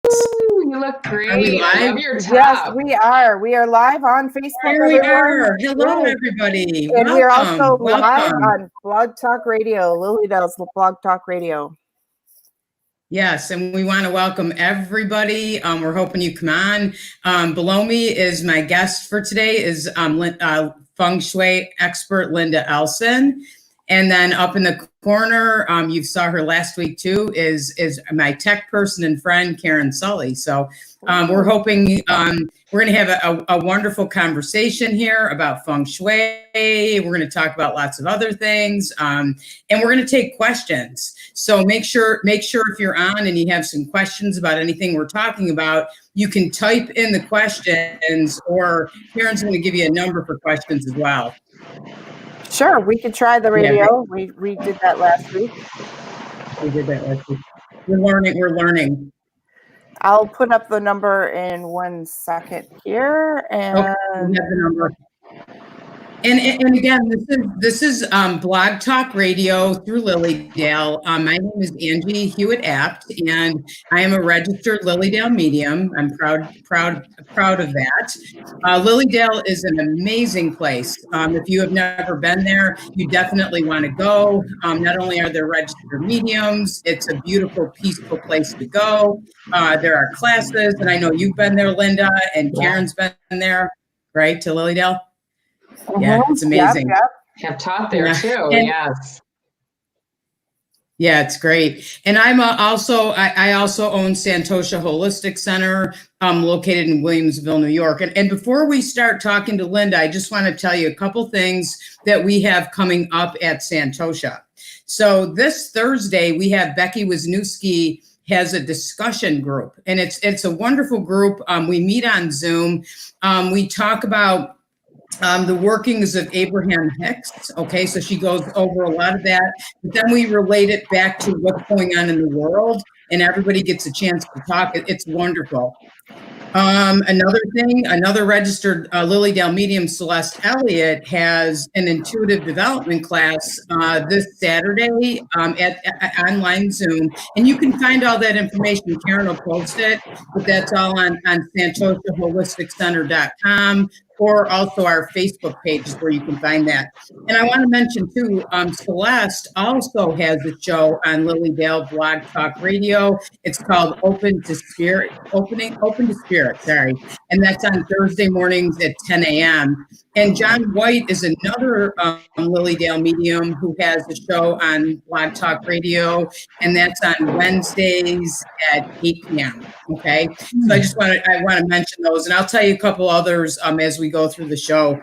You look great. Are we live? I love your top. Yes, we are. We are live on Facebook. There we are. everyone. Hello, Yes. everybody. And Welcome. we're also live Welcome. on Blog Talk Radio, Lilydale's Blog Talk Radio. Yes, and we want to welcome everybody. We're hoping you come on. Below me is my guest for today is Feng Shui expert Linda Ellson. And then up in the corner, you saw her last week too, is my tech person and friend, Karen Sully. So we're hoping we're going to have a wonderful conversation here about Feng Shui. We're going to talk about lots of other things, and we're going to take questions. So make sure if you're on and you have some questions about anything we're talking about, you can type in the questions, or Karen's going to give you a number for questions as well. Sure, we could try the radio. Yeah. We did that last week. We did that last week. We're learning. I'll put up the number in 1 second here. And okay, we have the number. And again, this is Blog Talk Radio through Lilydale. My name is Angie Hewett Abt, and I am a registered Lilydale medium. I'm proud of that. Lilydale is an amazing place. If you have never been there, you definitely want to go. Not only are there registered mediums, it's a beautiful, peaceful place to go. There are classes, and I know you've been there, Linda, and Karen's been there, right, to Lilydale? Yeah, it's amazing. Yep. Have taught there too. Yes. Yeah, it's great. And I'm I also own Santosha Holistic Center, located in Williamsville, New York. And before we start talking to Linda, I just want to tell you a couple things that we have coming up at Santosha. So this Thursday, we have Becky Wisniewski has a discussion group, and it's a wonderful group. We meet on Zoom. We talk about the workings of Abraham Hicks. Okay, so she goes over a lot of that, but then we relate it back to what's going on in the world, and everybody gets a chance to talk. It's wonderful. Another registered Lilydale medium, Celeste Elliott, has an intuitive development class this Saturday at online Zoom, and you can find all that information. Karen will post it, but that's all on SantoshaHolisticCenter.com. or also our Facebook page is where you can find that. And I want to mention too, Celeste also has a show on Lilydale Blog Talk Radio. It's called Open to Spirit, sorry. And that's on Thursday mornings at 10 a.m. And John White is another Lilydale medium who has a show on Blog Talk Radio, and that's on Wednesdays at 8 p.m. Okay, so I want to mention those, and I'll tell you a couple others as we go through the show.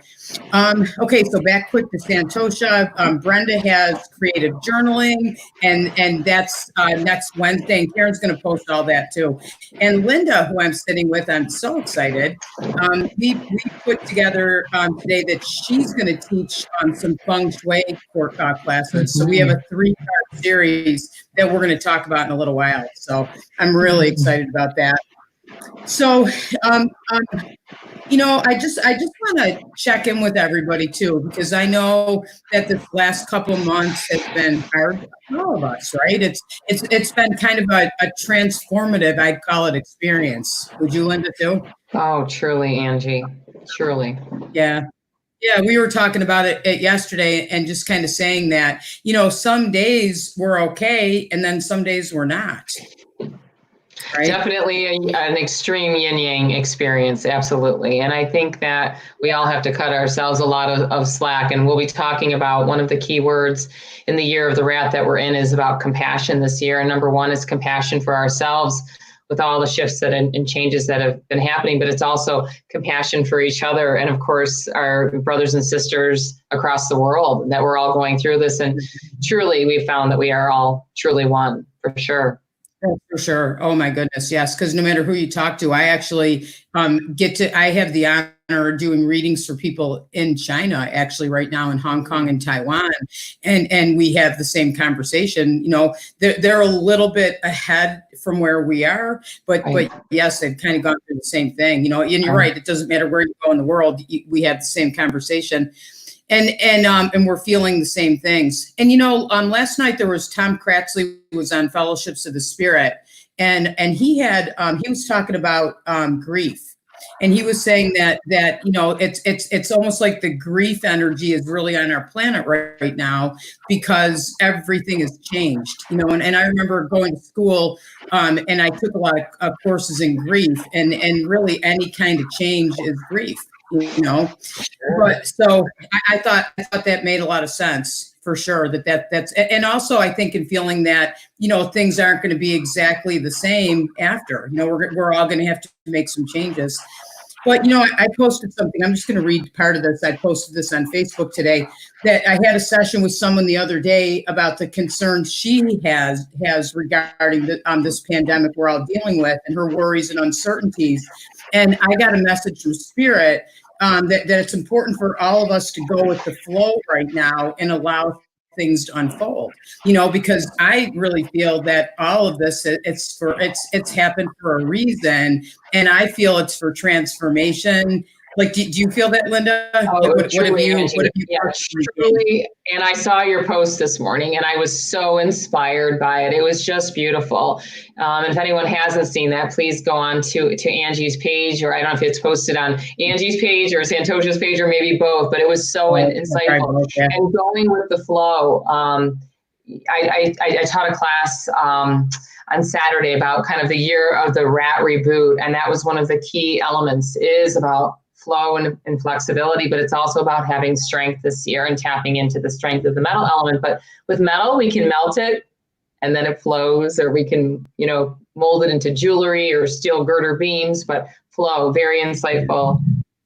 Okay, so back quick to Santosha. Brenda has creative journaling, and that's next Wednesday, and Karen's going to post all that too. And Linda, who I'm sitting with, I'm so excited. We put together today that she's going to teach some Feng Shui classes. So we have a 3-part series that we're going to talk about in a little while. So I'm really excited about that. So, I just want to check in with everybody too, because I know that this last couple of months has been hard for all of us, right? It's been kind of a transformative, I'd call it, experience. Would you, Linda, too? Oh, truly, Angie. Truly. Yeah. Yeah, we were talking about it yesterday and just kind of saying that, some days we're okay and then some days we're not. Right? Definitely an extreme yin-yang experience, absolutely. And I think that we all have to cut ourselves a lot of slack. And we'll be talking about one of the key words in the year of the rat that we're in is about compassion this year. And number one is compassion for ourselves with all the shifts and changes that have been happening, but it's also compassion for each other. And of course, our brothers and sisters across the world, that we're all going through this. And truly, we found that we are all truly one, for sure. Oh, for sure. Oh my goodness. Yes. Because no matter who you talk to, I actually I have the honor of doing readings for people in China, actually right now in Hong Kong and Taiwan. And we have the same conversation. They're a little bit ahead from where we are, but yes, they've kind of gone through the same thing, and you're right. It doesn't matter where you go in the world. We have the same conversation. And we're feeling the same things. And last night there was Tom Kratzley was on Fellowships of the Spirit, and he was talking about grief. And he was saying that it's almost like the grief energy is really on our planet right now because everything has changed, and I remember going to school, and I took a lot of courses in grief, and really any kind of change is grief, but so I thought that made a lot of sense. For sure, that's, and also I think in feeling that things aren't going to be exactly the same after. We're all going to have to make some changes. But I posted something. I'm just going to read part of this. I posted this on Facebook today. That I had a session with someone the other day about the concerns she has regarding this pandemic we're all dealing with, and her worries and uncertainties. And I got a message from Spirit. That it's important for all of us to go with the flow right now and allow things to unfold, because I really feel that all of this, it's happened for a reason. And I feel it's for transformation. Like, do you feel that, Linda? What have you truly, and I saw your post this morning and I was so inspired by it. It was just beautiful. And if anyone hasn't seen that, please go on to Angie's page, or I don't know if it's posted on Angie's page or Santosha's page, or maybe both, but it was so insightful. And going with the flow. I taught a class on Saturday about kind of the year of the rat reboot. And that was one of the key elements, is about flow and flexibility, but it's also about having strength this year and tapping into the strength of the metal element. But with metal, we can melt it and then it flows, or we can, mold it into jewelry or steel girder beams, but flow, very insightful,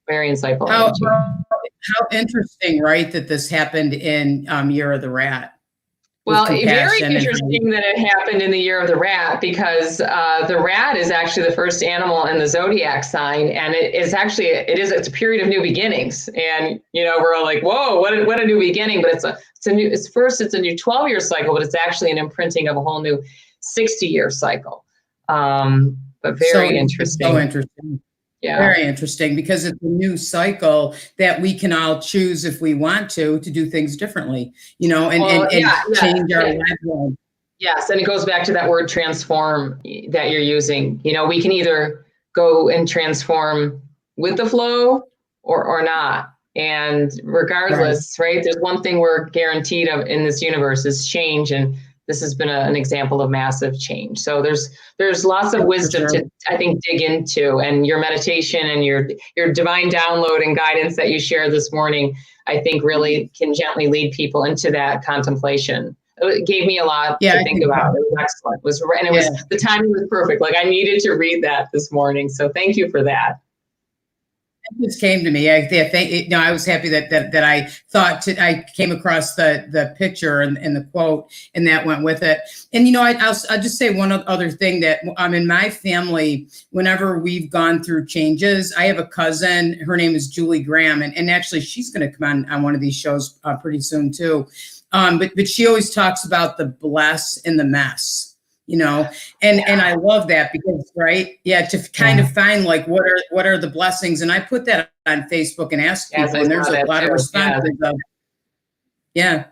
very insightful. How interesting, right, that this happened in Year of the Rat. Well, very interesting that it happened in the year of the rat, because the rat is actually the first animal in the zodiac sign, and it's a period of new beginnings. And we're all like, whoa, what a new beginning! But it's a new 12-year cycle, but it's actually an imprinting of a whole new 60-year cycle. But very interesting. So interesting. Yeah. Very interesting, because it's a new cycle that we can all choose, if we want to do things differently, change our life. Yes. And it goes back to that word transform that you're using. We can either go and transform with the flow or not. And regardless, right, there's one thing we're guaranteed of in this universe is change. And this has been an example of massive change. So there's lots of wisdom to, I think, dig into, and your meditation and your divine download and guidance that you shared this morning, I think really can gently lead people into that contemplation. It gave me a lot to think about. It was excellent. The timing was perfect. Like, I needed to read that this morning. So thank you for that. It just came to me. I was happy that I thought I came across the picture and the quote, and that went with it. And I'll just say one other thing, that in my family, whenever we've gone through changes, I have a cousin. Her name is Julie Graham, and actually she's going to come on one of these shows pretty soon too. But she always talks about the bless in the mess. And I love that, because, to kind of find like, what are the blessings? And I put that on Facebook and ask people, and there's a lot of responses. Yeah.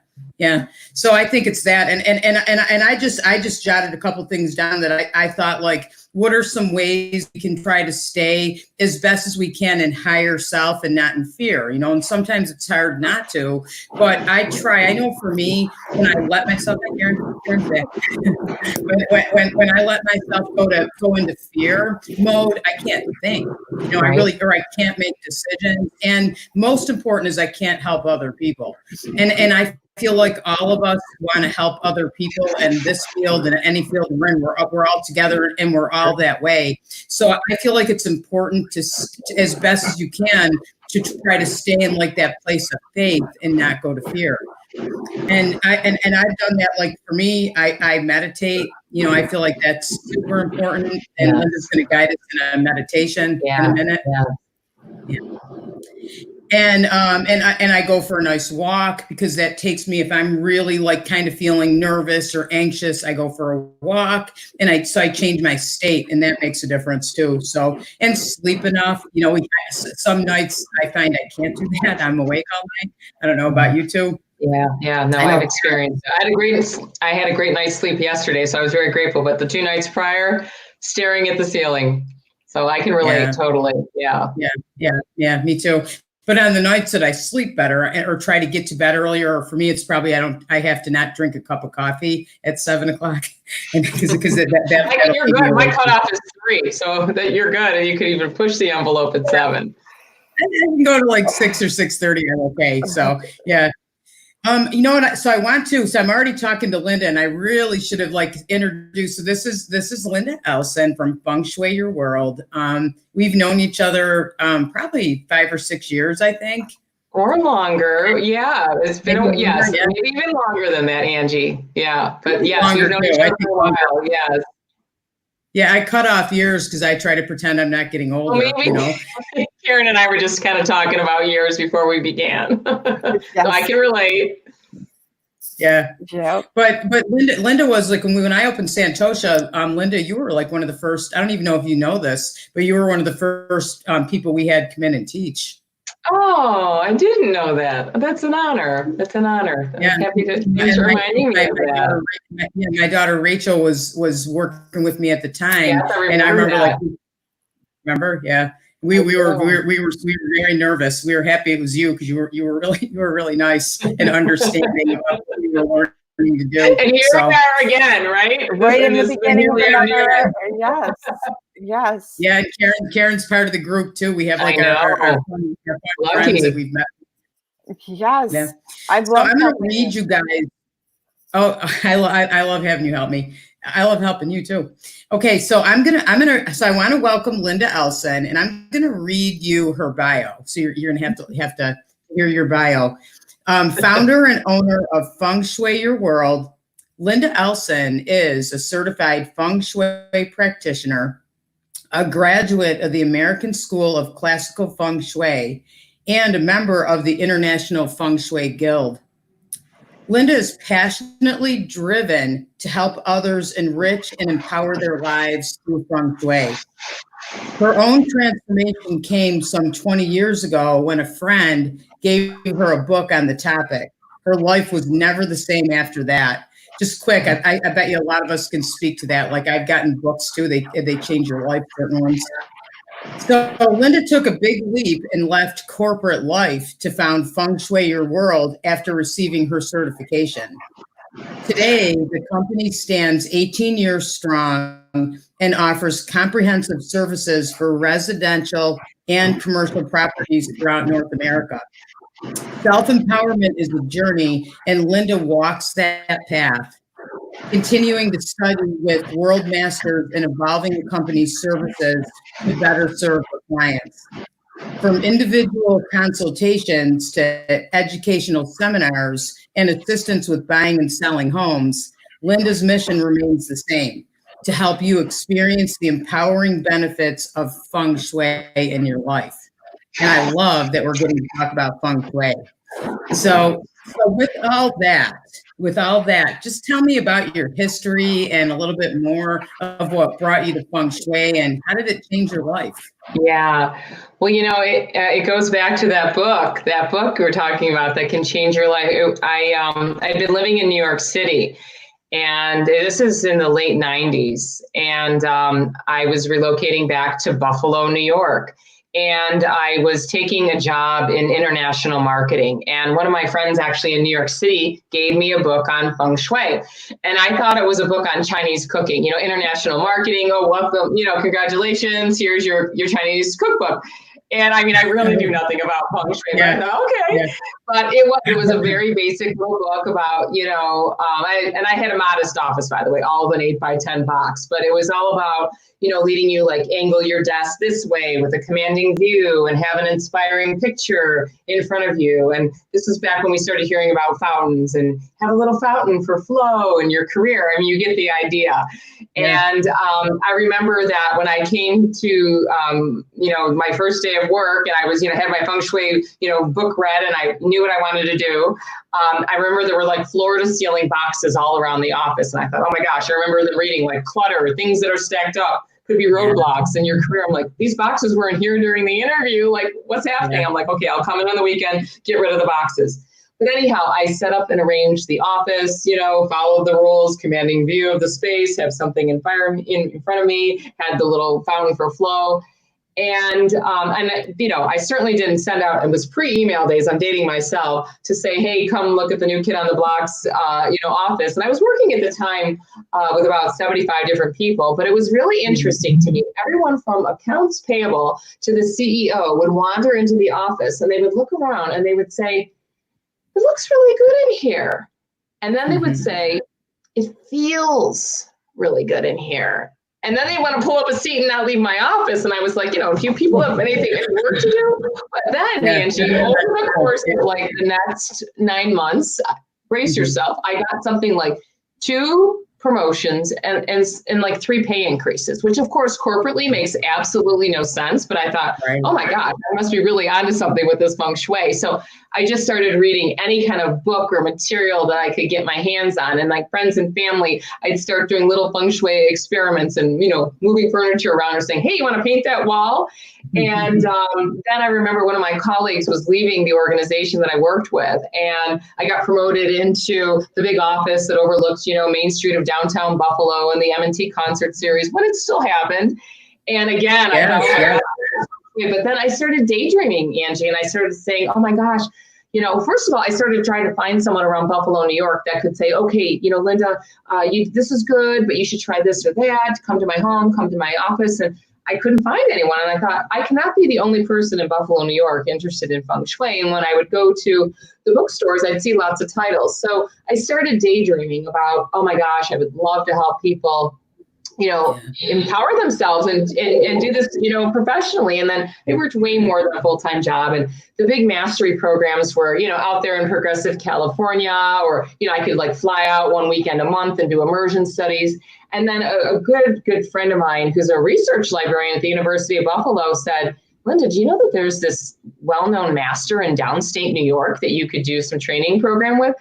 So I think it's that. And I just jotted a couple things down that I thought, like, what are some ways we can try to stay as best as we can in higher self and not in fear, and sometimes it's hard not to, but I try. I know for me, when I let myself, when I let myself go into fear mode, I can't think, I can't make decisions. And most important is I can't help other people. And I feel like all of us want to help other people in this field and any field we're in. We're all together, and we're all that way. So I feel like it's important to as best as you can, to try to stay in like that place of faith and not go to fear. And I've done that. Like, for me, I meditate. I feel like that's super important. And Linda's going to guide us in a meditation in a minute. Yeah. And I go for a nice walk, because that takes me, if I'm really like kind of feeling nervous or anxious, I go for a walk, and I change my state, and that makes a difference too. So, and sleep enough, some nights I find I can't do that. I'm awake all night. I don't know about you too. Yeah. No, I know. I've experienced. I had a great night's sleep yesterday, so I was very grateful. But the 2 nights prior, staring at the ceiling, so I can relate Yeah. totally. Yeah. Yeah, me too. But on the nights that I sleep better or try to get to bed earlier, or for me, it's probably I have to not drink a cup of coffee at 7 o'clock, and because You're good. My cutoff is 3, so that you're good, and you could even push the envelope at 7. I can go to like 6 or 6:30. I'm okay. So yeah. You know what? So I'm already talking to Linda, and I really should have introduced. So this is Linda Ellson from Feng Shui Your World. We've known each other probably 5 or 6 years, I think. Or longer. Yeah. It's been, Maybe yes, longer, yeah. maybe even longer than that, Angie. Yeah. But yes, Longer we've known too, each I other think for a while. Yes. Yeah, I cut off years because I try to pretend I'm not getting older, Well, maybe Karen and I were just kind of talking about years before we began. So I can relate. Yeah. Yep. But Linda was like when I opened Santosha, Linda, you were like one of the first. I don't even know if you know this, but you were one of the first people we had come in and teach. Oh, I didn't know that. That's an honor. Yeah. I'm happy to thanks for reminding me of that. My daughter Rachel was working with me at the time, Yes, and I remember that. remember, yeah. We were very nervous. We were happy it was you because you were really nice and understanding of what we were learning to do. And here we are again, right? Right in the beginning of another. Yes. Yeah, Karen's part of the group too. We have like our fun friends that we've met. Yes. Yeah. I'm going to read you guys. Oh, I love having you help me. I love helping you too. Okay, so I want to welcome Linda Ellson, and I'm gonna read you her bio. So you're gonna have to hear your bio. Founder and owner of Feng Shui Your World, Linda Ellson is a certified Feng Shui practitioner, a graduate of the American School of Classical Feng Shui, and a member of the International Feng Shui Guild. Linda is passionately driven to help others enrich and empower their lives through Feng Shui. Her own transformation came some 20 years ago when a friend gave her a book on the topic. Her life was never the same after that. Just quick, I bet you a lot of us can speak to that. Like I've gotten books too, they change your life, certain ones. So Linda took a big leap and left corporate life to found Feng Shui Your World after receiving her certification. Today, the company stands 18 years strong and offers comprehensive services for residential and commercial properties throughout North America. Self-empowerment is a journey, and Linda walks that path, continuing to study with world masters and evolving the company's services to better serve her clients. From individual consultations to educational seminars and assistance with buying and selling homes, Linda's mission remains the same: to help you experience the empowering benefits of Feng Shui in your life. And I love that we're getting to talk about Feng Shui. So with all that, just tell me about your history and a little bit more of what brought you to Feng Shui and how did it change your life? Yeah. Well, it goes back to that book we're talking about that can change your life. I've been living in New York City, and this is in the late 90s. And I was relocating back to Buffalo, New York. And I was taking a job in international marketing. And one of my friends actually in New York City gave me a book on Feng Shui. And I thought it was a book on Chinese cooking, international marketing. Oh, welcome, congratulations. Here's your Chinese cookbook. And I mean, I really knew nothing about Feng Shui, but I thought, okay. Yeah. But it was a very basic little book about, I had a modest office, by the way, all of an 8x10 box, but it was all about, leading you like angle your desk this way with a commanding view and have an inspiring picture in front of you. And this was back when we started hearing about fountains and have a little fountain for flow in your career. I mean, you get the idea. Yeah. And I remember that when I came to, my first day of work and I was, had my Feng Shui, book read and I knew what I wanted to do. I remember there were like floor to ceiling boxes all around the office. And I thought, oh my gosh, I remember them reading like clutter, things that are stacked up, could be roadblocks in your career. I'm like, these boxes weren't here during the interview. Like, what's happening? Yeah. I'm like, okay, I'll come in on the weekend, get rid of the boxes. But anyhow, I set up and arranged the office, followed the rules, commanding view of the space, have something in front of me, had the little fountain for flow. And I certainly didn't send out, it was pre-email days, I'm dating myself, to say, hey, come look at the new kid on the block's, office. And I was working at the time with about 75 different people, but it was really interesting to me. Everyone from accounts payable to the CEO would wander into the office and they would look around and they would say, it looks really good in here. And then they would say, it feels really good in here. And then they want to pull up a seat and not leave my office. And I was like, if you people have anything work to do. But then, Angie, over the course of like the next 9 months, brace yourself. I got something like 2 promotions and like 3 pay increases, which of course corporately makes absolutely no sense. But I thought, oh my God, I must be really onto something with this Feng Shui. So I just started reading any kind of book or material that I could get my hands on. And like friends and family, I'd start doing little Feng Shui experiments and, moving furniture around or saying, hey, you want to paint that wall? And then I remember one of my colleagues was leaving the organization that I worked with, and I got promoted into the big office that overlooks, Main Street of downtown Buffalo and the M&T concert series when it still happened. And again, but then I started daydreaming, Angie, and I started saying, oh my gosh, first of all, I started trying to find someone around Buffalo, New York that could say, okay, Linda, this is good, but you should try this or that, come to my home, come to my office. And I couldn't find anyone. And I thought, I cannot be the only person in Buffalo, New York interested in Feng Shui. And when I would go to the bookstores, I'd see lots of titles. So I started daydreaming about, oh my gosh, I would love to help people empower themselves and do this, professionally. And then I worked way more than a full-time job. And the big mastery programs were, out there in progressive California, or, I could like fly out one weekend a month and do immersion studies. And then a good friend of mine who's a research librarian at the University of Buffalo said, Linda, do you know that there's this well-known master in downstate New York that you could do some training program with?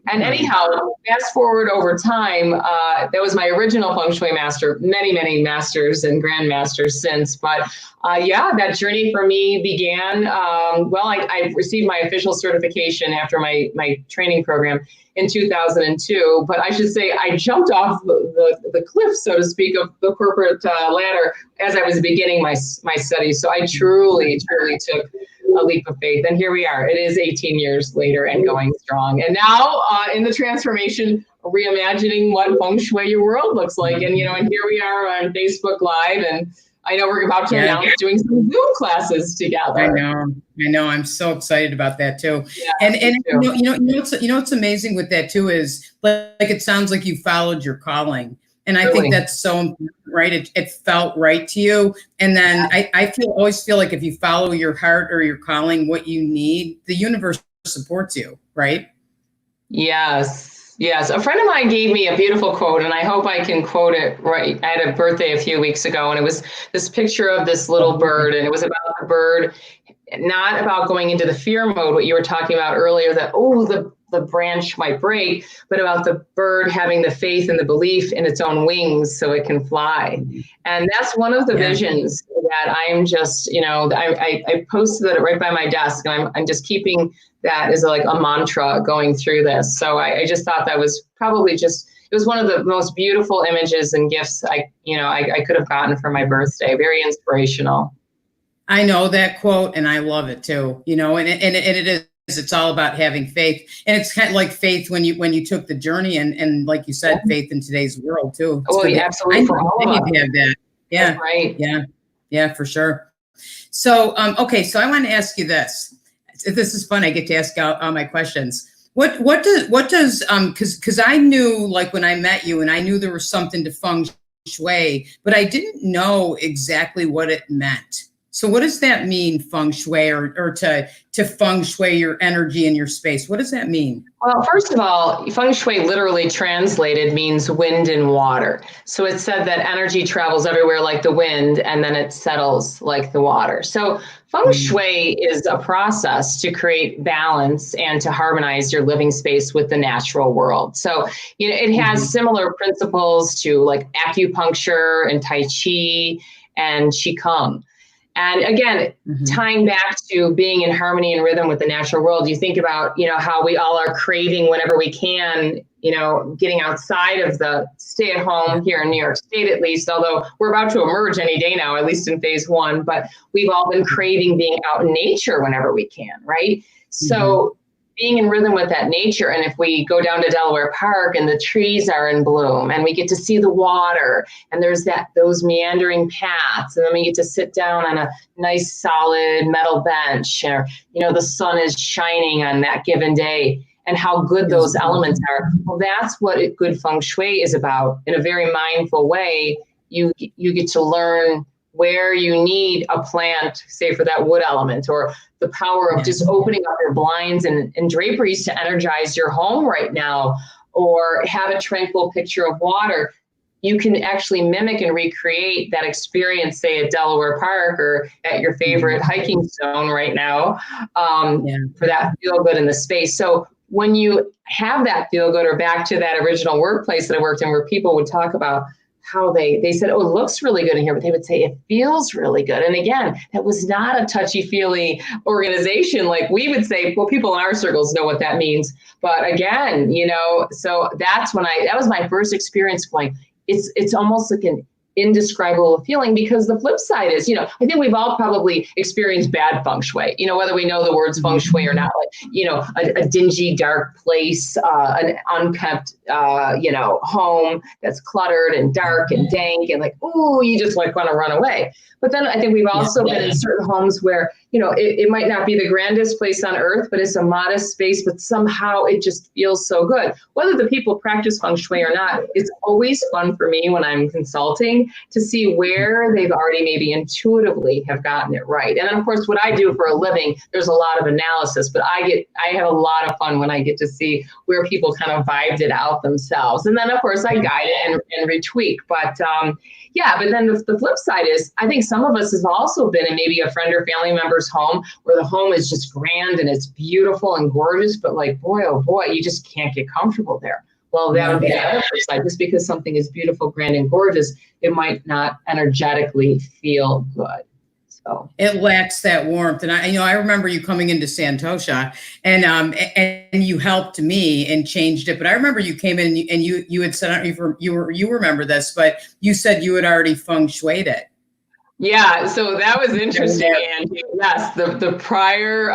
And anyhow, fast forward over time, that was my original Feng Shui master, many masters and grandmasters since. But that journey for me began, I received my official certification after my training program in 2002. But I should say I jumped off the cliff, so to speak, of the corporate ladder as I was beginning my studies. So I truly took a leap of faith. And here we are. It is 18 years later and going strong. And now in the transformation, reimagining what Feng Shui Your World looks like. And, and here we are on Facebook Live. And I know we're about to announce doing some Zoom classes together. I know. I'm so excited about that too. Yeah, what's amazing with that too is like it sounds like you followed your calling. And I think that's so important, right? It felt right to you. And then I always feel like if you follow your heart or your calling, what you need, the universe supports you, right? Yes. A friend of mine gave me a beautiful quote, and I hope I can quote it right. I had a birthday a few weeks ago, and it was this picture of this little bird, and it was about the bird, not about going into the fear mode, what you were talking about earlier, that, the branch might break, but about the bird having the faith and the belief in its own wings so it can fly. And that's one of the visions that I'm just, I posted it right by my desk, and I'm just keeping that as like a mantra going through this. So I just thought that was probably it was one of the most beautiful images and gifts I could have gotten for my birthday. Very inspirational. I know that quote and I love it too, and it is. It's all about having faith, and it's kind of like faith when you took the journey, and like you said, faith in today's world too. Absolutely. For all of us. Have that. Yeah. That's right. Yeah, for sure. So, so I want to ask you this. This is fun. I get to ask out all my questions. What does because I knew, like, when I met you, and I knew there was something to Feng Shui, but I didn't know exactly what it meant. So what does that mean, Feng Shui, or to Feng Shui your energy and your space? What does that mean? Well, first of all, Feng Shui literally translated means wind and water. So it said that energy travels everywhere like the wind, and then it settles like the water. So Feng Shui is a process to create balance and to harmonize your living space with the natural world. So, it has similar principles to like acupuncture and Tai Chi and Qigong. And again, tying back to being in harmony and rhythm with the natural world, you think about, how we all are craving whenever we can, getting outside of the stay at home here in New York State, at least, although we're about to emerge any day now, at least in phase 1, but we've all been craving being out in nature whenever we can, right? So being in rhythm with that nature. And if we go down to Delaware Park and the trees are in bloom and we get to see the water and there's those meandering paths, and then we get to sit down on a nice solid metal bench, or, the sun is shining on that given day, and how good those elements are. Well, that's what good Feng Shui is about. In a very mindful way, you get to learn where you need a plant, say for that wood element, or the power of just opening up your blinds and draperies to energize your home right now, or have a tranquil picture of water. You can actually mimic and recreate that experience, say at Delaware Park or at your favorite hiking zone right now, for that feel good in the space. So when you have that feel good, or back to that original workplace that I worked in, where people would talk about how they said, oh, it looks really good in here, but they would say it feels really good. And again, that was not a touchy-feely organization like we would say. Well, people in our circles know what that means. But again, so that's when that was my first experience going, it's almost like an indescribable feeling, because the flip side is, I think we've all probably experienced bad Feng Shui, whether we know the words Feng Shui or not, like, a dingy, dark place, an unkept, home that's cluttered and dark and dank, and like, oh, you just like want to run away. But then I think we've also been in certain homes where, it might not be the grandest place on earth, but it's a modest space, but somehow it just feels so good. Whether the people practice Feng Shui or not, it's always fun for me when I'm consulting to see where they've already maybe intuitively have gotten it right. And then of course, what I do for a living, there's a lot of analysis, but I have a lot of fun when I get to see where people kind of vibed it out themselves. And then of course I guide it and retweak, but but then the flip side is, I think some of us have also been in maybe a friend or family member's home where the home is just grand and it's beautiful and gorgeous, but like, boy, oh boy, you just can't get comfortable there. Well, that would be the other side. Just because something is beautiful, grand, and gorgeous, it might not energetically feel good. So it lacks that warmth. And I remember you coming into Santosha, and you helped me and changed it. But I remember you came in and you had said, I don't know if you remember this, but you said you had already Feng Shuied it. Yeah, so that was interesting, Angie. Yes, the prior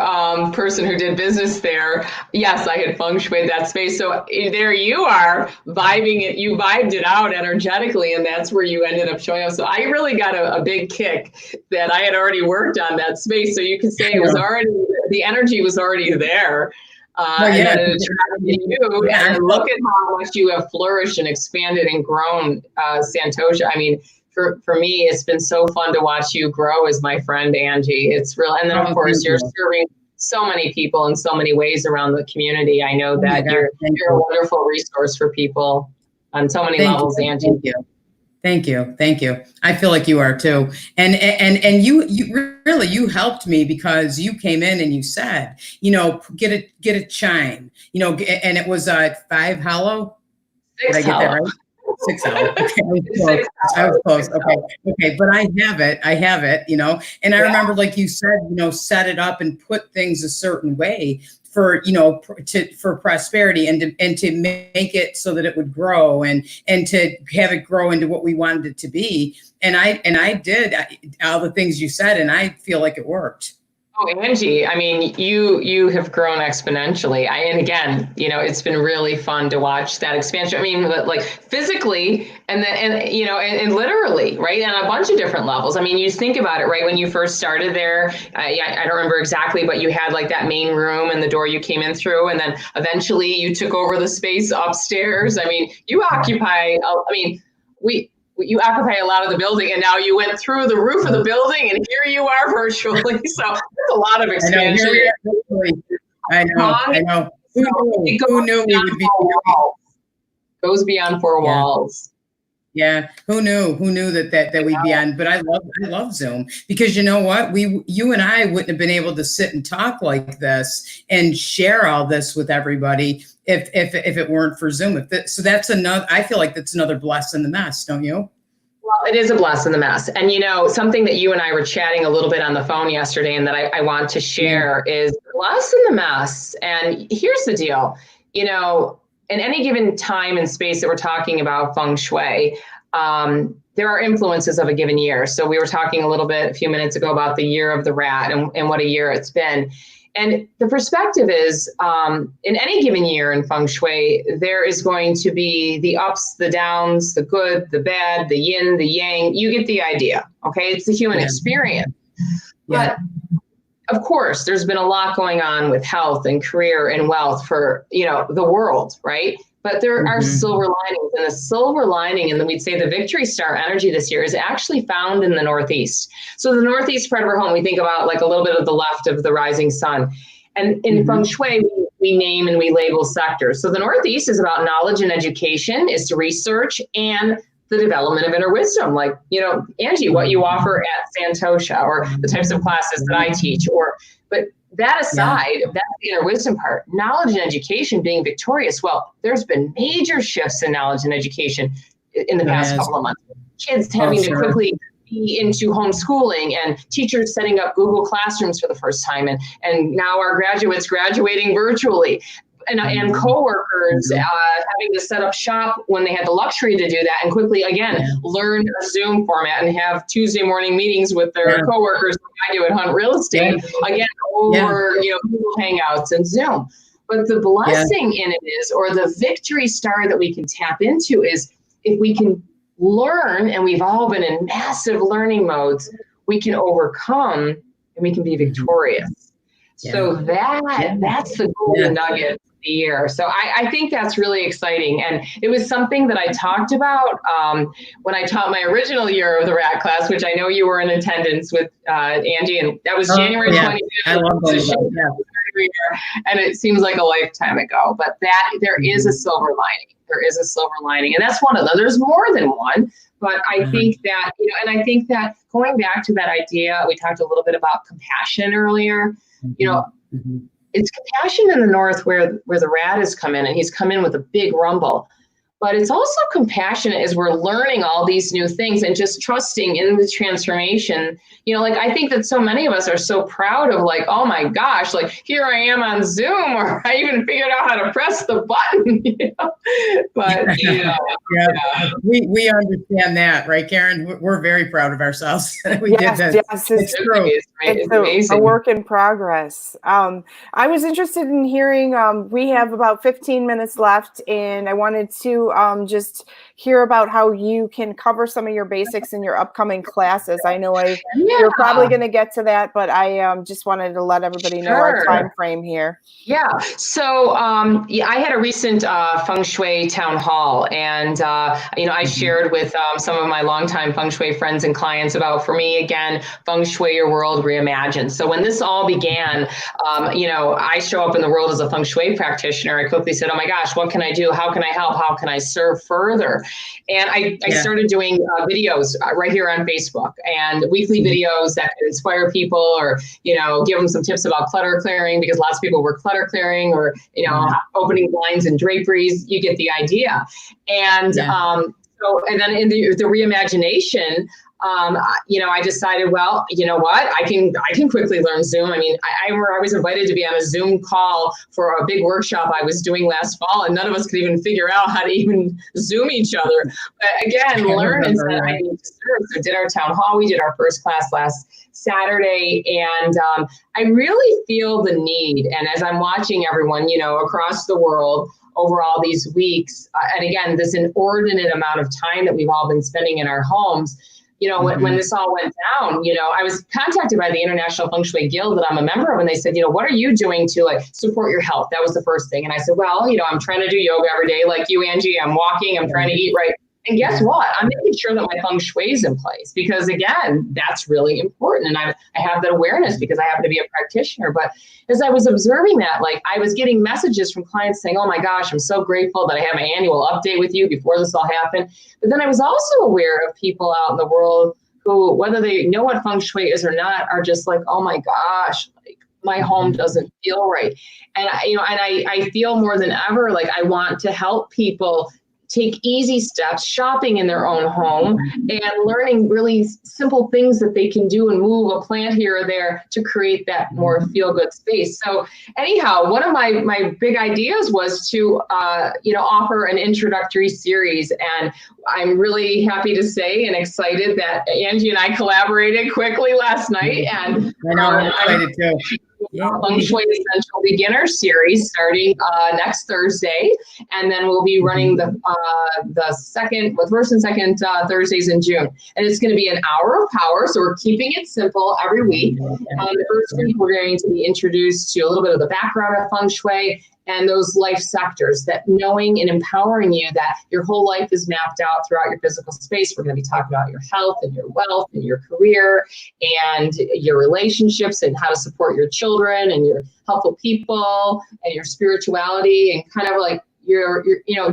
person who did business there, yes, I had Feng Shuied that space. So there you are, vibing it. You vibed it out energetically, and that's where you ended up showing up. So I really got a big kick that I had already worked on that space. So you could say it was already, the energy was already there. And then it attracted you. And look at how much you have flourished and expanded and grown, Santosha. I mean, for me, it's been so fun to watch you grow as my friend, Angie. It's real. And then, of course, you're serving so many people in so many ways around the community. I know that you're a wonderful resource for people on so many levels, Angie. Thank you. I feel like you are too. And you helped me, because you came in and you said, get a chime, and it was 5 hollow. 6 Did I get that right? 6 hours. Okay, I was close. Okay, but I have it, and I remember, like you said, set it up and put things a certain way for, for prosperity, and to make it so that it would grow, and to have it grow into what we wanted it to be. And I did all the things you said, and I feel like it worked. Oh, Angie, I mean, you have grown exponentially. And again, it's been really fun to watch that expansion. I mean, like physically and literally, right? On a bunch of different levels. I mean, you think about it, right? When you first started there, I don't remember exactly, but you had like that main room and the door you came in through. And then eventually you took over the space upstairs. I mean, you occupy a lot of the building, and now you went through the roof of the building, and here you are virtually. So there's a lot of expansion. I know. Who knew we would be? Goes beyond 4 walls. Yeah, who knew that we'd be on? But I love Zoom, because you know what, you and I wouldn't have been able to sit and talk like this and share all this with everybody if it weren't for Zoom. So that's another. I feel like that's another blessing in the mess, don't you? Well, it is a bless in the mess. And, something that you and I were chatting a little bit on the phone yesterday and that I want to share is bless in the mess. And here's the deal, in any given time and space that we're talking about Feng Shui, there are influences of a given year. So we were talking a few minutes ago about the year of the rat and what a year it's been. And the perspective is, in any given year in Feng Shui, there is going to be the ups, the downs, the good, the bad, the yin, the yang. You get the idea, okay? It's the human experience. Yeah. But of course, there's been a lot going on with health and career and wealth for, the world, right? But there are silver linings, and the silver lining, and then we'd say the victory star energy this year is actually found in the Northeast. So the Northeast part of our home, we think about like a little bit of the left of the rising sun. And in Feng Shui, we name and we label sectors. So the Northeast is about knowledge and education, is to research and the development of inner wisdom. Like, Angie, what you offer at Santosha, or the types of classes that I teach, but that aside, that's the inner wisdom part. Knowledge and education being victorious. Well, there's been major shifts in knowledge and education in the past couple of months. Kids having to quickly be into homeschooling, and teachers setting up Google Classrooms for the first time, and now our graduates graduating virtually. And coworkers having to set up shop when they had the luxury to do that, and quickly again learn a Zoom format and have Tuesday morning meetings with their coworkers like I do at Hunt Real Estate again over Google Hangouts and Zoom. But the blessing in it is, or the victory star that we can tap into is, if we can learn, and we've all been in massive learning modes, we can overcome and we can be victorious. So that's the golden nugget. Year. So I think that's really exciting. And it was something that I talked about when I taught my original year of the rat class, which I know you were in attendance with Angie, and that was January 25th. I love that. And it seems like a lifetime ago, but there is a silver lining. There is a silver lining. And that's one of them. There's more than one, but I think that, and I think that going back to that idea, we talked a little bit about compassion earlier, it's compassion in the north where the rat has come in, and he's come in with a big rumble. But it's also compassion as we're learning all these new things and just trusting in the transformation. I think that so many of us are so proud of, like, oh my gosh, like here I am on Zoom, or I even figured out how to press the button. But we understand that, right, Karen? We're very proud of ourselves. We did that. Yes, it's true. It's a work in progress. I was interested in hearing. We have about 15 minutes left, and I wanted to just hear about how you can cover some of your basics in your upcoming classes. I know you're probably going to get to that, but I just wanted to let everybody know our time frame here. Yeah. So I had a recent Feng Shui town hall, and I shared with some of my longtime Feng Shui friends and clients about, for me, again, Feng Shui Your World Reimagined. So when this all began, I show up in the world as a Feng Shui practitioner. I quickly said, oh my gosh, what can I do? How can I help? How can I serve further? And I started doing videos right here on Facebook, and weekly videos that could inspire people, or, give them some tips about clutter clearing, because lots of people were clutter clearing, or, opening blinds and draperies. You get the idea. And and then in the reimagination, I decided, well, you know what, I can quickly learn Zoom. I mean, I was invited to be on a Zoom call for a big workshop I was doing last fall, and none of us could even figure out how to even Zoom each other. But again, learn is that I need to serve. So did our town hall. We did our first class last Saturday, and I really feel the need. And as I'm watching everyone, across the world over all these weeks, and again, this inordinate amount of time that we've all been spending in our homes, when this all went down, I was contacted by the International Feng Shui Guild that I'm a member of, and they said, what are you doing to support your health? That was the first thing. And I said, well, I'm trying to do yoga every day, like you, Angie. I'm walking, I'm trying to eat right. And guess what? I'm making sure that my Feng Shui is in place, because again, that's really important. And I have that awareness because I happen to be a practitioner. But as I was observing that, I was getting messages from clients saying, oh my gosh, I'm so grateful that I have my annual update with you before this all happened. But then I was also aware of people out in the world who, whether they know what Feng Shui is or not, are just like, oh my gosh, my home doesn't feel right. And I feel more than ever, I want to help people take easy steps, shopping in their own home, and learning really simple things that they can do and move a plant here or there to create that more feel-good space. So anyhow, one of my big ideas was to offer an introductory series, and I'm really happy to say and excited that Angie and I collaborated quickly last night, and I know, I'm excited too. Feng Shui Essential Beginner series starting next Thursday, and then we'll be running the first and second Thursdays in June, and it's going to be an hour of power. So we're keeping it simple every week. The first week we're going to be introduced to a little bit of the background of Feng Shui and those life sectors, that knowing and empowering you that your whole life is mapped out throughout your physical space. We're going to be talking about your health and your wealth and your career and your relationships and how to support your children and your helpful people and your spirituality, and kind of like you're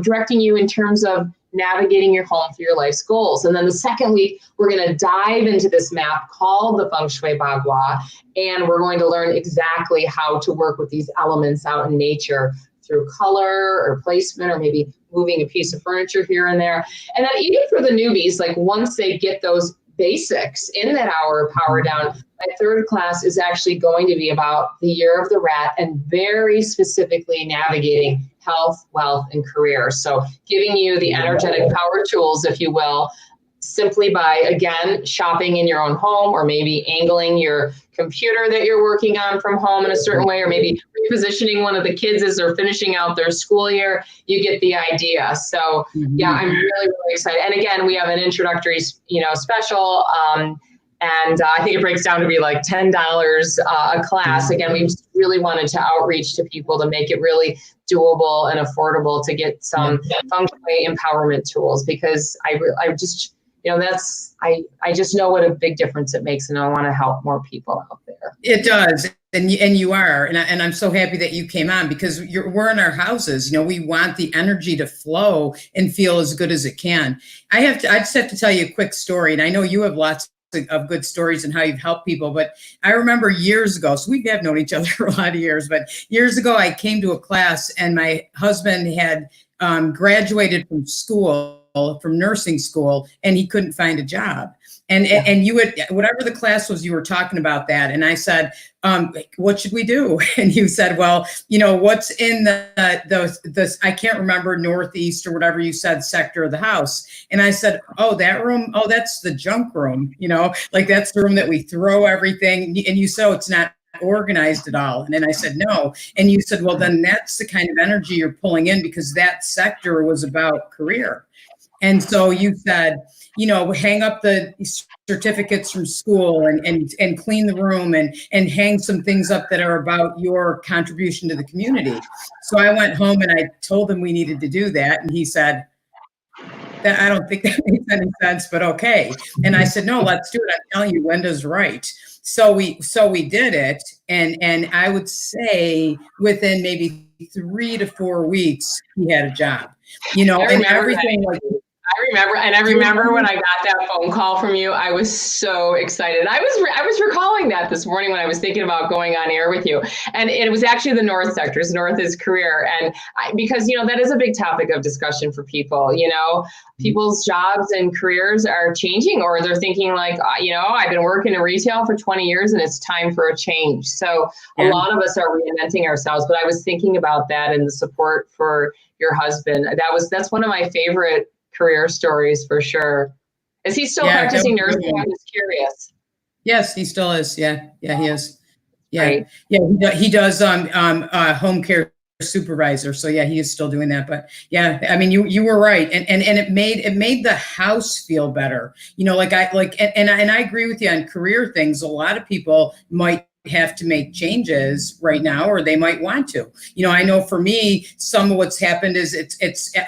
directing you in terms of navigating your home for your life's goals. And then the second week, we're going to dive into this map called the Feng Shui Bagua, and we're going to learn exactly how to work with these elements out in nature through color or placement, or maybe moving a piece of furniture here and there. And then even for the newbies, like once they get those basics in that hour of power down, my third class is actually going to be about the year of the rat and very specifically navigating health, wealth, and career. So giving you the energetic power tools, if you will, simply by, again, shopping in your own home, or maybe angling your computer that you're working on from home in a certain way, or maybe repositioning one of the kids as they're finishing out their school year. You get the idea. So yeah, I'm really, really excited. And again, we have an introductory, special, and I think it breaks down to be like $10 a class. Again, we just really wanted to outreach to people to make it really doable and affordable to get some Feng Shui empowerment tools, because I just know what a big difference it makes, and I want to help more people out there. It does. And you are, and I'm so happy that you came on, because we're in our houses. We want the energy to flow and feel as good as it can. I just have to tell you a quick story, and I know you have lots of good stories and how you've helped people. But I remember years ago, so we have known each other for a lot of years, but years ago I came to a class, and my husband had graduated from nursing school, and he couldn't find a job. And you would, whatever the class was, you were talking about that. And I said, what should we do? And you said, well, what's in the I can't remember, northeast or whatever you said, sector of the house. And I said, oh, that room. Oh, that's the junk room. Like that's the room that we throw everything. And you said, oh, it's not organized at all. And then I said, no. And you said, well, then that's the kind of energy you're pulling in, because that sector was about career. And so you said, hang up the certificates from school and clean the room and hang some things up that are about your contribution to the community. So I went home and I told him we needed to do that. And he said, I don't think that makes any sense, but okay. And I said, no, let's do it. I'm telling you, Wenda's right. So we did it. And I would say within maybe 3 to 4 weeks, he had a job, and everything like I remember when I got that phone call from you, I was so excited. I was recalling that this morning when I was thinking about going on air with you. And it was actually the North sectors. North is career. And because, that is a big topic of discussion for people, people's jobs and careers are changing, or they're thinking like, I've been working in retail for 20 years and it's time for a change. So a lot of us are reinventing ourselves, but I was thinking about that and the support for your husband. That's one of my favorite career stories for sure. Is he still practicing nursing? I'm just curious. Yes, he still is. Yeah, he is. Yeah, right. Yeah, he does home care supervisor. So yeah, he is still doing that. But yeah, I mean, you were right, and it made the house feel better. And I agree with you on career things. A lot of people might have to make changes right now, or they might want to. I know for me, some of what's happened is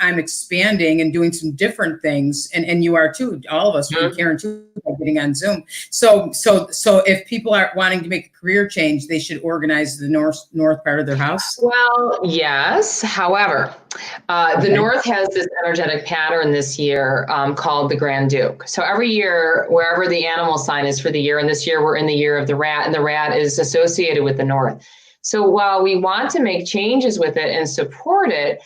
I'm expanding and doing some different things, and you are too. All of us, Karen too, by getting on Zoom. So if people are wanting to make a career change, they should organize the north part of their house. Well, yes. However, the North has this energetic pattern this year called the Grand Duke. So every year, wherever the animal sign is for the year, and this year we're in the year of the rat, and the rat is associated with the North. So while we want to make changes with it and support it,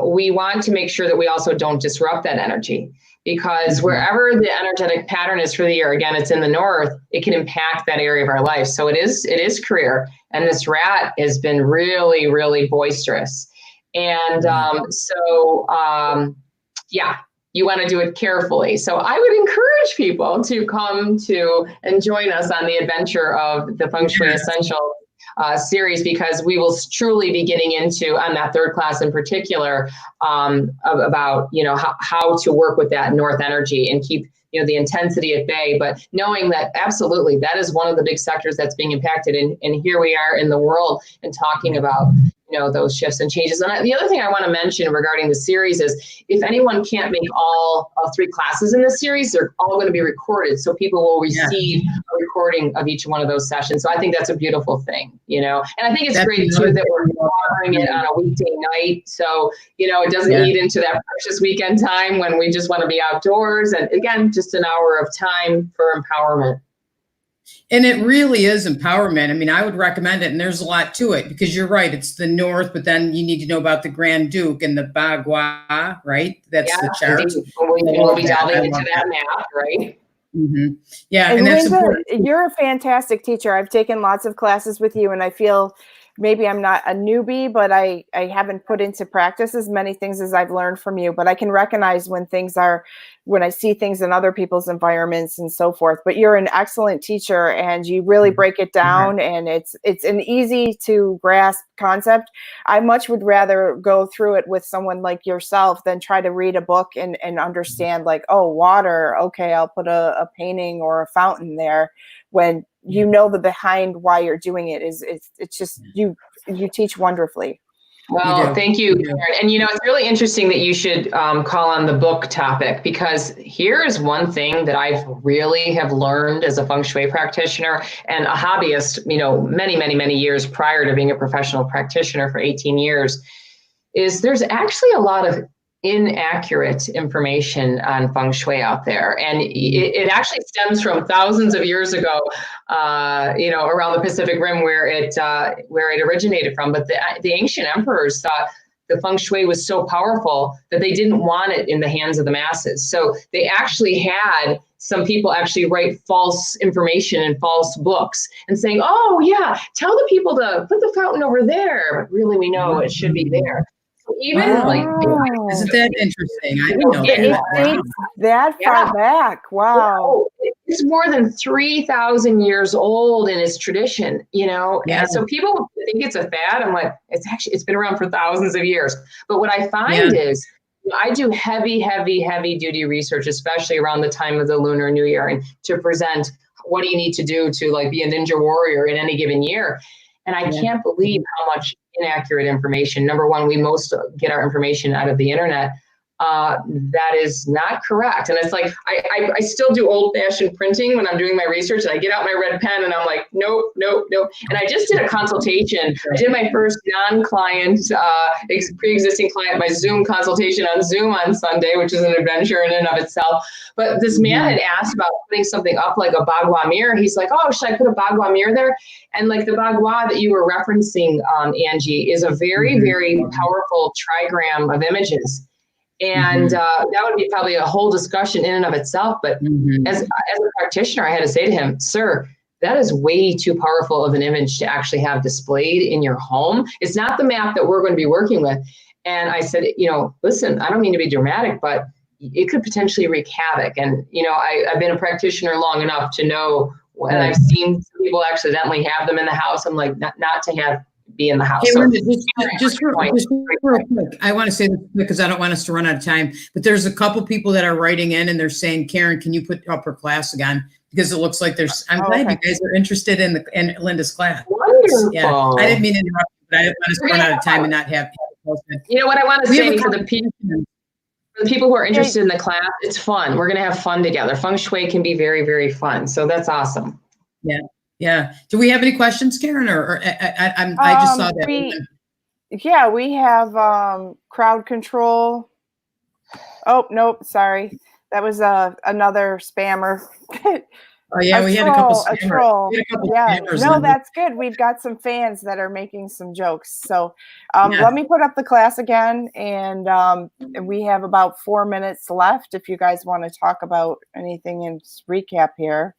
we want to make sure that we also don't disrupt that energy, because wherever the energetic pattern is for the year, again, it's in the north, it can impact that area of our life. So it is career. And this rat has been really, really boisterous. And you want to do it carefully. So I would encourage people to come to and join us on the adventure of the Feng Shui Essential series, because we will truly be getting into, on that third class in particular, about, how to work with that north energy and keep, the intensity at bay, but knowing that absolutely that is one of the big sectors that's being impacted. And here we are in the world and talking about, those shifts and changes. And the other thing I want to mention regarding the series is, if anyone can't make all 3 classes in this series, they're all going to be recorded. So people will receive a recording of each one of those sessions. So I think that's a beautiful thing, and I think it's great too that we're offering it on a weekday night. So, it doesn't eat into that precious weekend time when we just want to be outdoors. And again, just an hour of time for empowerment. And it really is empowerment. I mean, I would recommend it. And there's a lot to it, because you're right. It's the north, but then you need to know about the Grand Duke and the Bagua, right? That's the chart. We'll be delving into that map, right? Mm-hmm. Yeah. And that's Linda, important. You're a fantastic teacher. I've taken lots of classes with you, and I feel maybe I'm not a newbie, but I haven't put into practice as many things as I've learned from you. But I can recognize when I see things in other people's environments and so forth. But you're an excellent teacher, and you really break it down, and it's an easy to grasp concept. I much would rather go through it with someone like yourself than try to read a book and understand, like, oh, water, okay, I'll put a painting or a fountain there, when the behind why you're doing it it's just you teach wonderfully. Well, thank you, Karen. And it's really interesting that you should call on the book topic, because here is one thing that I've really have learned as a Feng Shui practitioner and a hobbyist, many, many, many years prior to being a professional practitioner for 18 years, is there's actually a lot of inaccurate information on Feng Shui out there. And it actually stems from thousands of years ago, around the Pacific Rim where it originated from. But the ancient emperors thought the Feng Shui was so powerful that they didn't want it in the hands of the masses. So they actually had some people actually write false information in false books and saying, oh yeah, tell the people to put the fountain over there. But really, we know it should be there. Even isn't that interesting? I didn't know it that far back. Wow. It's more than 3,000 years old in its tradition, and so people think it's a fad. I'm like, it's been around for thousands of years. But what I find is, I do heavy duty research, especially around the time of the Lunar New Year, and to present what do you need to do to be a ninja warrior in any given year. And I can't believe how much inaccurate information. Number one, we most get our information out of the internet. That is not correct. And it's like, I still do old fashioned printing when I'm doing my research, and I get out my red pen and I'm like, nope. And I just did a consultation. I did my first non-client, pre-existing client, my Zoom consultation on Zoom on Sunday, which is an adventure in and of itself. But this man had asked about putting something up like a Bagua mirror. He's like, oh, should I put a Bagua mirror there? And like the Bagua that you were referencing, Angie, is a very, very powerful trigram of images. And that would be probably a whole discussion in and of itself. But as a practitioner, I had to say to him, sir, that is way too powerful of an image to actually have displayed in your home. It's not the map that we're going to be working with. And I said, listen, I don't mean to be dramatic, but it could potentially wreak havoc. And, I've been a practitioner long enough to know when I've seen people accidentally have them in the house. I'm like, not to have be in the house. Hey, Linda, just real quick. I want to say this because I don't want us to run out of time, but there's a couple people that are writing in and they're saying, Karen, can you put up her class again? Because it looks like I'm glad you guys are interested in Linda's class. Wonderful. Yeah, I didn't mean to interrupt you, but I didn't want us to run out of time and not have posted. What I want to say for the people who are interested in the class, it's fun. We're going to have fun together. Feng Shui can be very, very fun. So that's awesome. Yeah. Do we have any questions, Karen? Or I just saw that. We have crowd control. Oh, nope. Sorry. That was another spammer. Oh yeah, we had a couple spammers. Yeah, no, that's good. We've got some fans that are making some jokes. So let me put up the class again, and we have about 4 minutes left if you guys want to talk about anything and recap here.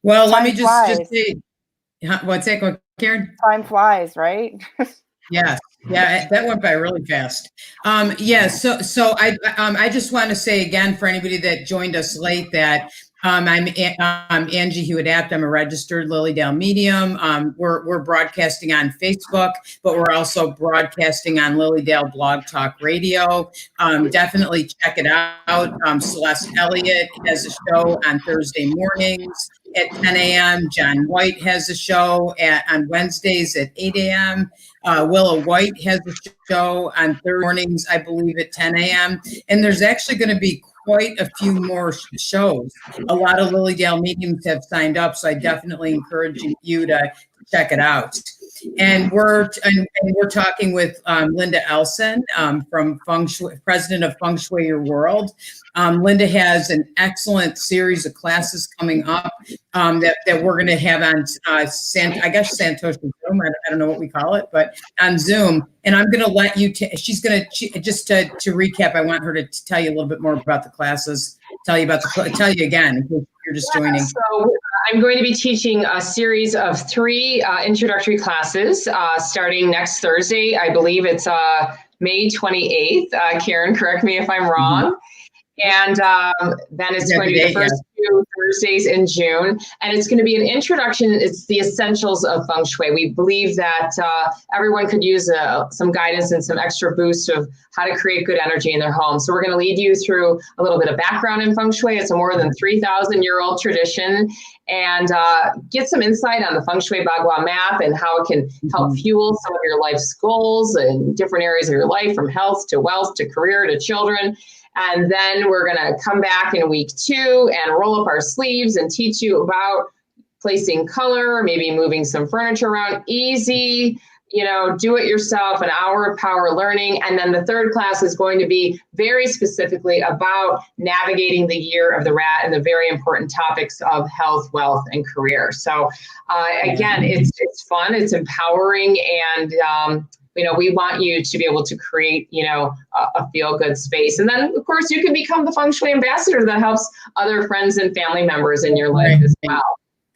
Well, let me just say, what's that, Karen? Time flies, right? Yes. Yeah, that went by really fast. Yeah, so I just want to say again for anybody that joined us late that I'm Angie Hewett Abt. I'm a registered Lily Dale medium. We're broadcasting on Facebook, but we're also broadcasting on Lily Dale Blog Talk Radio. Definitely check it out. Celeste Elliott has a show on Thursday mornings at 10 a.m. John White has a show on Wednesdays at 8 a.m. Willa White has a show on Thursday mornings, I believe, at 10 a.m. And there's actually going to be quite a few more shows. A lot of Lily Dale mediums have signed up, so I definitely encourage you to check it out. And we're talking with Linda Ellson from Feng Shui, president of Feng Shui Your World. Linda has an excellent series of classes coming up that we're going to have on Santosha Zoom. I don't know what we call it, but on Zoom. And I'm going to let you. She's going to just to recap. I want her to tell you a little bit more about the classes. Tell you again. In case you're just joining. So I'm going to be teaching a series of 3 introductory classes starting next Thursday. I believe it's May 28th. Karen, correct me if I'm wrong. Mm-hmm. And then it's going to be the first 2 Thursdays in June. And it's going to be an introduction. It's the essentials of Feng Shui. We believe that everyone could use some guidance and some extra boost of how to create good energy in their home. So we're going to lead you through a little bit of background in Feng Shui. It's a more than 3,000-year-old tradition. And get some insight on the Feng Shui Bagua map and how it can help fuel some of your life's goals in different areas of your life, from health to wealth to career to children. And then we're going to come back in week 2 and roll up our sleeves and teach you about placing color, maybe moving some furniture around. Easy, do it yourself, an hour of power learning. And then the 3rd class is going to be very specifically about navigating the year of the rat and the very important topics of health, wealth, and career. So again, it's fun, it's empowering, and we want you to be able to create, a feel-good space. And then, of course, you can become the Feng Shui ambassador that helps other friends and family members in your life as well.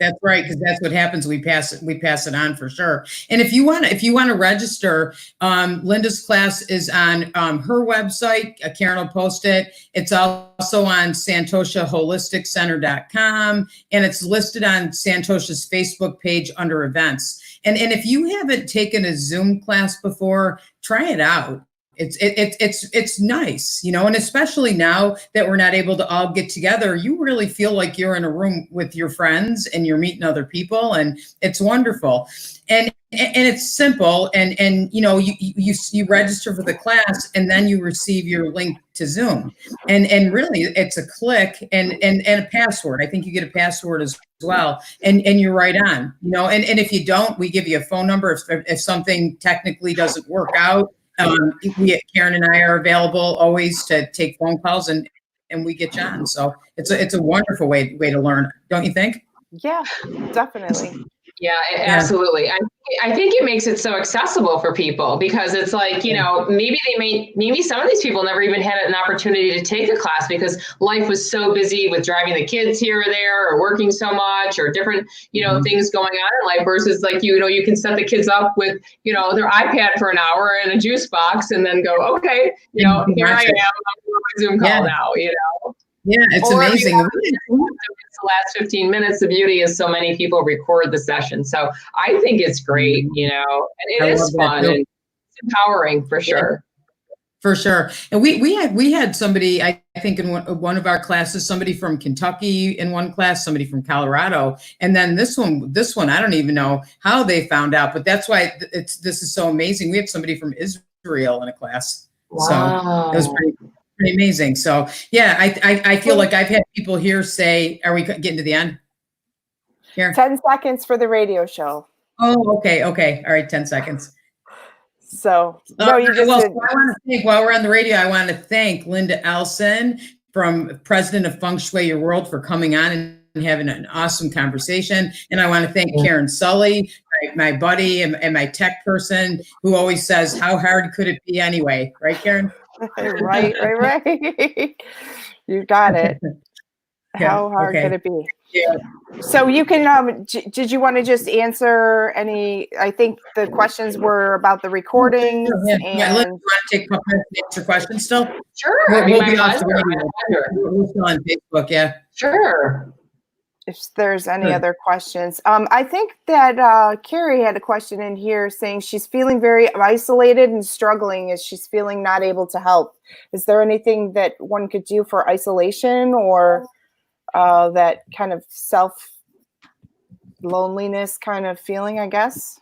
That's right, because that's what happens. We pass it on for sure. And if you want to register, Linda's class is on her website. Karen will post it. It's also on SantoshaHolisticCenter.com, and it's listed on Santosha's Facebook page under events. And if you haven't taken a Zoom class before, try it out. It's nice, and especially now that we're not able to all get together, you really feel like you're in a room with your friends and you're meeting other people, and it's wonderful. And it's simple, and you register for the class, and then you receive your link to Zoom, and really it's a click and a password. I think you get a password as well, and you're right on, and if you don't, we give you a phone number if something technically doesn't work out. Karen and I are available always to take phone calls, and we get you on. So it's a wonderful way to learn, don't you think? Yeah, definitely. Yeah, absolutely. I think it makes it so accessible for people, because it's like, maybe some of these people never even had an opportunity to take a class because life was so busy with driving the kids here or there, or working so much, or different, things going on in life, versus like, you can set the kids up with, their iPad for an hour and a juice box, and then go, okay, here I am, I'm doing my Zoom call now, Yeah, it's amazing. The last 15 minutes, the beauty is so many people record the session. So I think it's great, and it is fun and it's empowering for sure. For sure. And we had somebody, I think in one of our classes, somebody from Kentucky in one class, somebody from Colorado. And then this one, I don't even know how they found out, but that's why this is so amazing. We had somebody from Israel in a class. Wow. So it was pretty amazing. So yeah, I feel like I've had people here say, are we getting to the end here? 10 seconds for the radio show. Oh, okay. All right. 10 seconds. So I want to thank, while we're on the radio, I want to thank Linda Ellson, president of Feng Shui Your World, for coming on having an awesome conversation. And I want to thank Karen Sully, my buddy and my tech person, who always says, how hard could it be anyway? Right, Karen? Right. You got it. How hard could it be? Yeah. So you can, did you want to just answer any, I think the questions were about the recordings. Yeah. And You want to take a couple minutes to answer questions still? Sure. We'll be off the radio. We're still on Facebook, yeah. Sure. If there's any other questions. I think that Carrie had a question in here saying she's feeling very isolated and struggling as she's feeling not able to help. Is there anything that one could do for isolation or that kind of loneliness kind of feeling, I guess?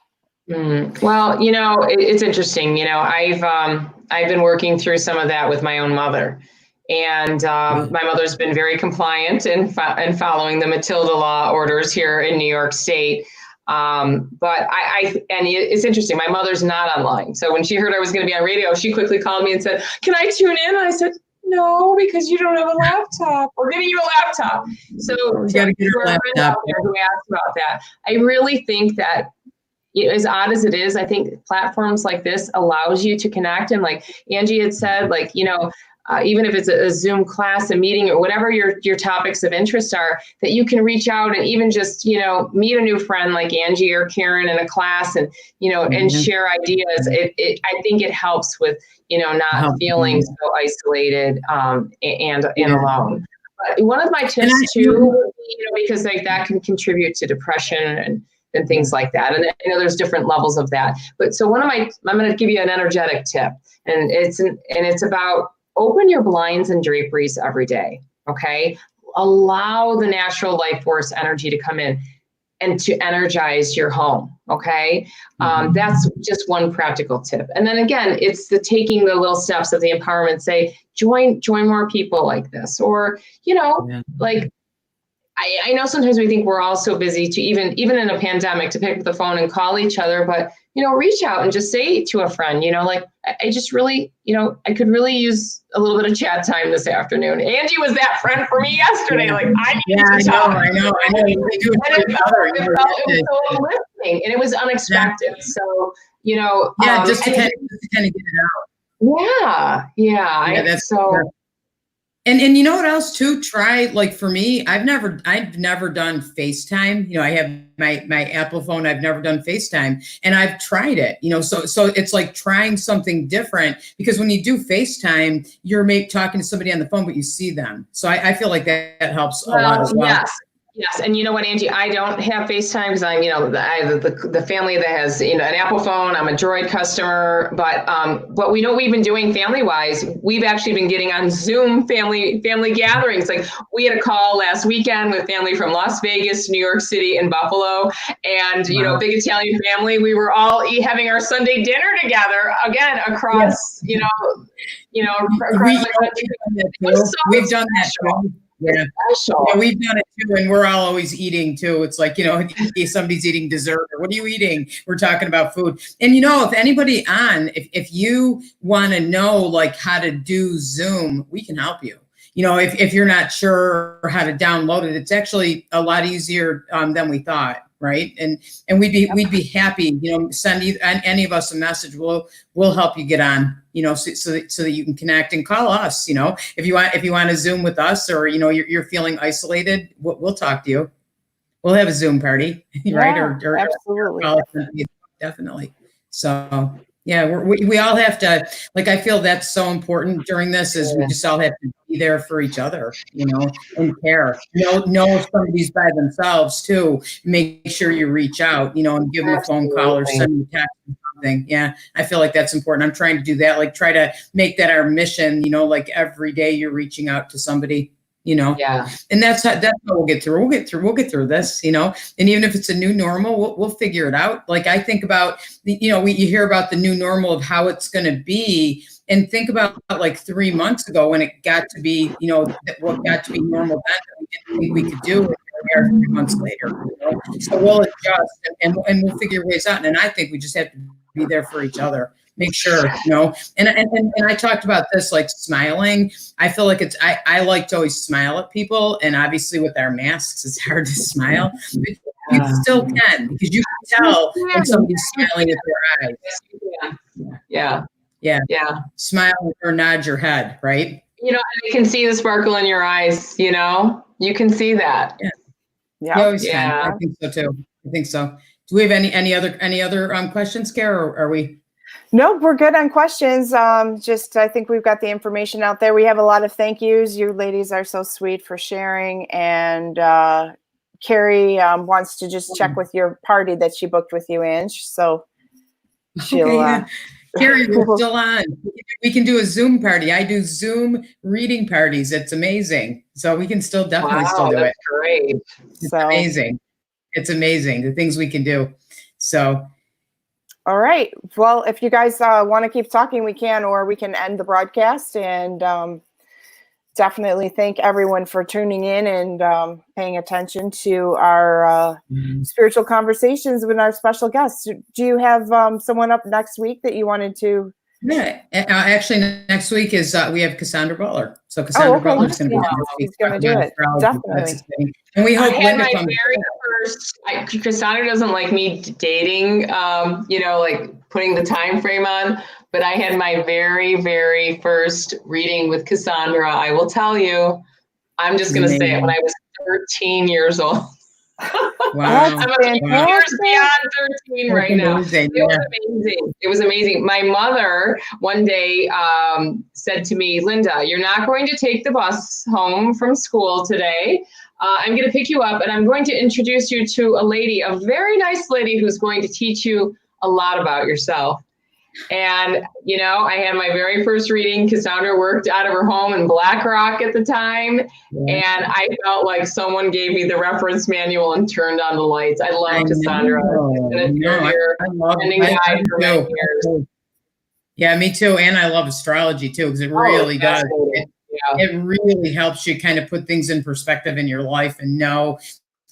Well, it's interesting. I've been working through some of that with my own mother. And my mother's been very compliant in following the Matilda law orders here in New York State. But it's interesting. My mother's not online. So when she heard I was going to be on radio, she quickly called me and said, "Can I tune in?" And I said, "No, because you don't have a laptop. We're getting you a laptop." So you got to get a laptop. Who asked about that? I really think that, as odd as it is, I think platforms like this allows you to connect. And like Angie had said, even if it's a Zoom class, a meeting, or whatever your topics of interest are, that you can reach out and even just, meet a new friend like Angie or Karen in a class and, and share ideas. I think it helps with, not feeling so isolated and alone. But one of my tips too, because that can contribute to depression and things like that. And there's different levels of that. But so I'm going to give you an energetic tip, and it's about open your blinds and draperies every day, okay? Allow the natural life force energy to come in and to energize your home, okay? That's just one practical tip. And then again, it's taking the little steps of the empowerment, say, join more people like this. Or, I know sometimes we think we're all so busy to even in a pandemic to pick up the phone and call each other, but, reach out and just say to a friend, I just really, I could really use a little bit of chat time this afternoon. Angie was that friend for me yesterday. I need to talk. I know. It was so listening, and it was unexpected. Yeah. So, just to kind of get it out. Yeah. That's so. And you know what else too? Try, for me, I've never done FaceTime. I have my Apple phone. I've never done FaceTime, and I've tried it. So it's like trying something different, because when you do FaceTime, you're talking to somebody on the phone, but you see them. So I feel like that helps a lot as well. Yes. And you know what, Angie, I don't have FaceTime because I'm, the family that has, an Apple phone. I'm a Droid customer, but we know what we've been doing family wise. We've actually been getting on Zoom family gatherings. Like we had a call last weekend with family from Las Vegas, New York City, and Buffalo, and big Italian family. We were all having our Sunday dinner together again across, across the country. We've done that too. Yeah, we've done it too, and we're all always eating too. It's like, if somebody's eating dessert, or what are you eating? We're talking about food. And if anybody if you want to know how to do Zoom, we can help you. If you're not sure how to download it, it's actually a lot easier than we thought. Right. And we'd be happy, send any of us a message. We'll help you get on, so that you can connect and call us, if you want to Zoom with us, or, you're feeling isolated, we'll talk to you. We'll have a Zoom party, right? Or absolutely. Definitely. So yeah, we all have to, I feel that's so important during this, is we just all have to be there for each other, and care. Know if somebody's by themselves too. Make sure you reach out, and give them a phone call or send them a text or something. Yeah, I feel like that's important. I'm trying to do that. Try to make that our mission. Every day you're reaching out to somebody. Yeah. And that's how we'll get through. We'll get through this, and even if it's a new normal, we'll figure it out. I think about, you hear about the new normal of how it's going to be, and think about 3 months ago when it got to be, what got to be normal then that we didn't think we could do, and here we are 3 months later. So we'll adjust and we'll figure ways out. And I think we just have to be there for each other. make sure, and I talked about this, like smiling. I feel like I like to always smile at people, and obviously with our masks, it's hard to smile. But you still can, because you can tell when somebody's smiling at their eyes. Yeah. Smile or nod your head, right? I can see the sparkle in your eyes, you can see that. Yeah. You always can. I think so too. I think so. Do we have any other questions, Kara, or are we? No, we're good on questions. I think we've got the information out there. We have a lot of thank yous. You ladies are so sweet for sharing. And Carrie wants to just check with your party that she booked with you, Ange. So she'll. Carrie, we're still on. We can do a Zoom party. I do Zoom reading parties. It's amazing. So we can definitely still do it. Great. It's amazing. It's amazing the things we can do. So. All right. Well, if you guys want to keep talking, we can, or we can end the broadcast. And definitely thank everyone for tuning in and paying attention to our spiritual conversations with our special guests. Do you have someone up next week that you wanted to? Yeah, actually, next week is we have Cassandra Butler. So Cassandra Butler is going to be next week. She's going to do it. Definitely. And we hope Linda comes. Cassandra doesn't like me dating, like putting the time frame on. But I had my very, very first reading with Cassandra. I will tell you, I'm just going to say it, when I was 13 years old. Wow. I'm a few years beyond 13 right now. It was amazing. It was amazing. My mother one day said to me, Linda, you're not going to take the bus home from school today. I'm going to pick you up and I'm going to introduce you to a very nice lady who's going to teach you a lot about yourself. And, I had my very first reading. Cassandra worked out of her home in Black Rock at the time. And I felt like someone gave me the reference manual and turned on the lights. I love Cassandra. Yeah, me too. And I love astrology too, because it really does. It really helps you kind of put things in perspective in your life and know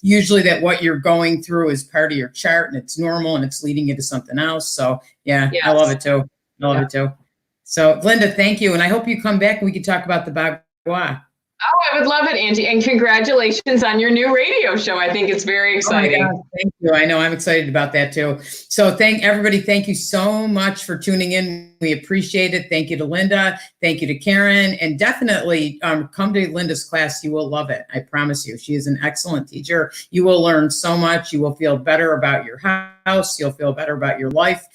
usually that what you're going through is part of your chart and it's normal and it's leading you to something else. So I love it too. It too. So Linda, thank you. And I hope you come back and we can talk about the Bagua. Oh, I would love it, Angie. And congratulations on your new radio show. I think it's very exciting. Oh my God, thank you. I know I'm excited about that too. So thank you so much for tuning in. We appreciate it. Thank you to Linda. Thank you to Karen. And definitely come to Linda's class. You will love it. I promise you. She is an excellent teacher. You will learn so much. You will feel better about your house. You'll feel better about your life,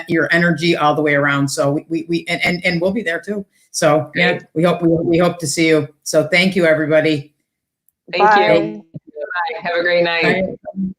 your energy all the way around. So and we'll be there too. So we hope to see you. So thank you, everybody. Thank you. Bye. Have a great night. Bye.